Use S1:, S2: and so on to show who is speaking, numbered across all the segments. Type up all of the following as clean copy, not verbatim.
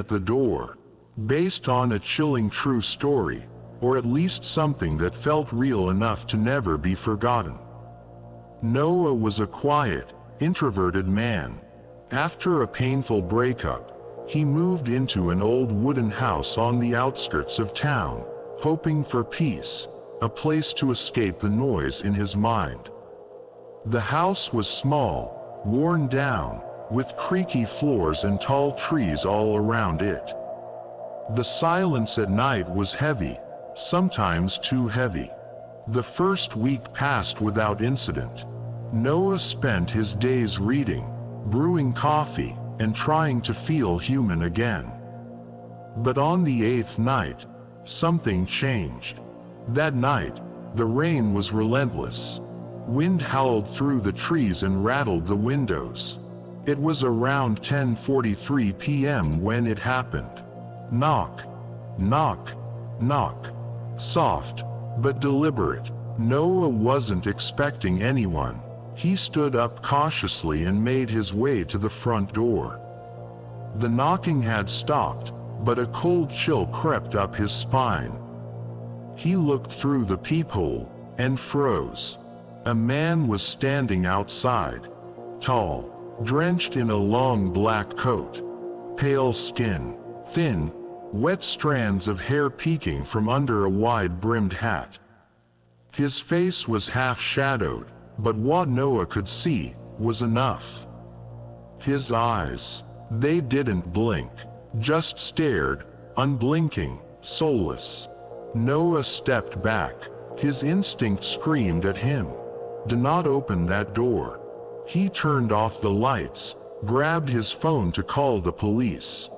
S1: at the door, based on a chilling true story, or at least something that felt real enough to never be forgotten. Noah was a quiet, introverted man. After a painful breakup, he moved into an old wooden house on the outskirts of town, hoping for peace, a place to escape the noise in his mind. The house was small, worn down, with creaky floors and tall trees all around it. The silence at night was heavy, sometimes too heavy. The first week passed without incident. Noah spent his days reading, brewing coffee, and trying to feel human again. But on the 8th night, something changed. That night, the rain was relentless. Wind howled through the trees and rattled the windows. It was around 10:43 p.m. when it happened. Knock, knock, knock. Soft, but deliberate. Noah wasn't expecting anyone. He stood up cautiously and made his way to the front door. The knocking had stopped, but a cold chill crept up his spine. He looked through the peephole and froze. A man was standing outside, tall, drenched in a long black coat, pale skin, thin, wet strands of hair peeking from under a wide-brimmed hat. His face was half-shadowed, but what Noah could see was enough. His eyes, they didn't blink, just stared, unblinking, soulless. Noah stepped back. His instinct screamed at him. Do not open that door. He turned off the lights, grabbed his phone to call the police.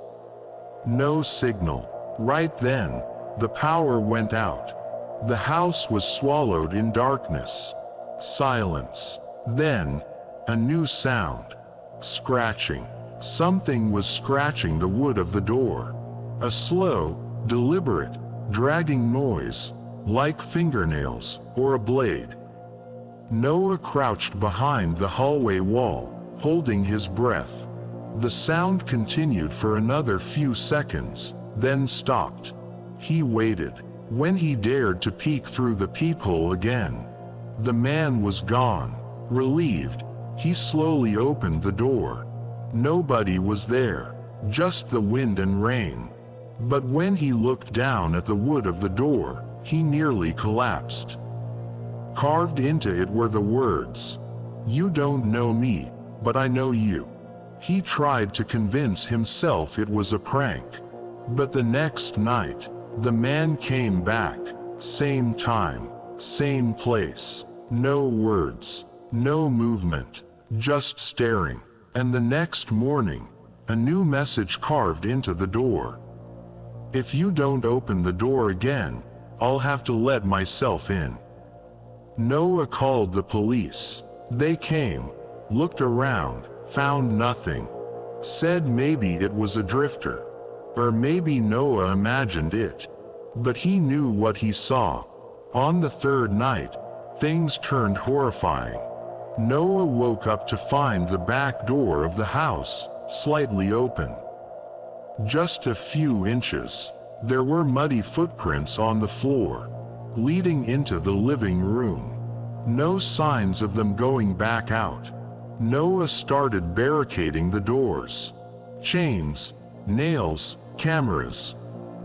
S1: No signal. Right then, the power went out. The house was swallowed in darkness. Silence. Then, a new sound. Scratching. Something was scratching the wood of the door. A slow, deliberate, dragging noise, like fingernails or a blade. Noah crouched behind the hallway wall, holding his breath. The sound continued for another few seconds, then stopped. He waited. When he dared to peek through the peephole again, the man was gone. Relieved, he slowly opened the door. Nobody was there, just the wind and rain. But when he looked down at the wood of the door, he nearly collapsed. Carved into it were the words, "You don't know me, but I know you." He tried to convince himself it was a prank. But the next night, the man came back, same time, same place. No words, no movement, just staring. And the next morning, a new message carved into the door. "If you don't open the door again, I'll have to let myself in." Noah called the police. They came, looked around, found nothing. Said maybe it was a drifter. Or maybe Noah imagined it. But he knew what he saw. On the third night, things turned horrifying. Noah woke up to find the back door of the house slightly open. Just a few inches. There were muddy footprints on the floor, leading into the living room. No signs of them going back out. Noah started barricading the doors. Chains, nails, cameras.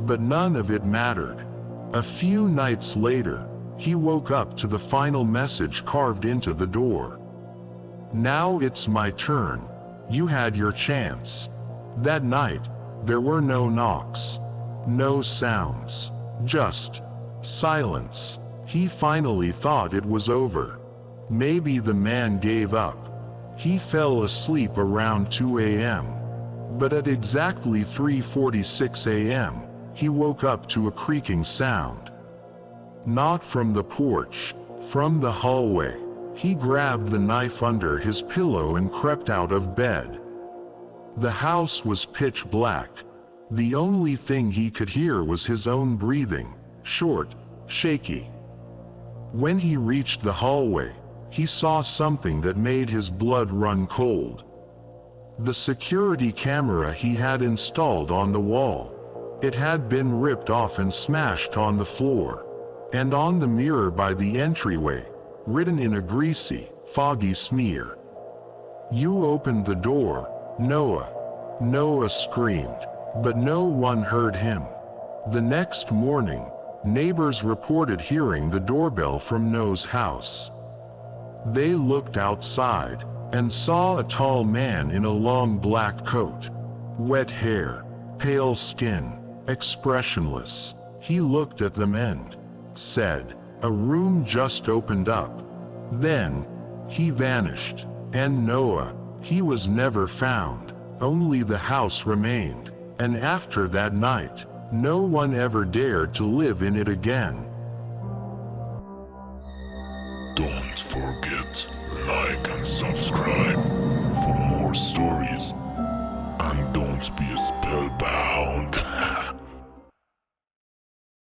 S1: But none of it mattered. A few nights later, he woke up to the final message carved into the door. "Now it's my turn. You had your chance." That night, there were no knocks. No sounds. Just silence. He finally thought it was over. Maybe the man gave up. He fell asleep around 2 a.m. But at exactly 3:46 a.m., he woke up to a creaking sound. Not from the porch, from the hallway. He grabbed the knife under his pillow and crept out of bed. The house was pitch black. The only thing he could hear was his own breathing, short, shaky. When he reached the hallway, he saw something that made his blood run cold. The security camera he had installed on the wall. It had been ripped off and smashed on the floor. And on the mirror by the entryway, written in a greasy, foggy smear, "You opened the door, Noah." Noah screamed, but no one heard him. The next morning, neighbors reported hearing the doorbell from Noah's house. They looked outside and saw a tall man in a long black coat. Wet hair, pale skin, expressionless. He looked at them and said, "A room just opened up." Then, he vanished, and Noah, he was never found. Only the house remained, and after that night, no one ever dared to live in it again.
S2: Don't forget, like and subscribe for more stories. And don't be spellbound.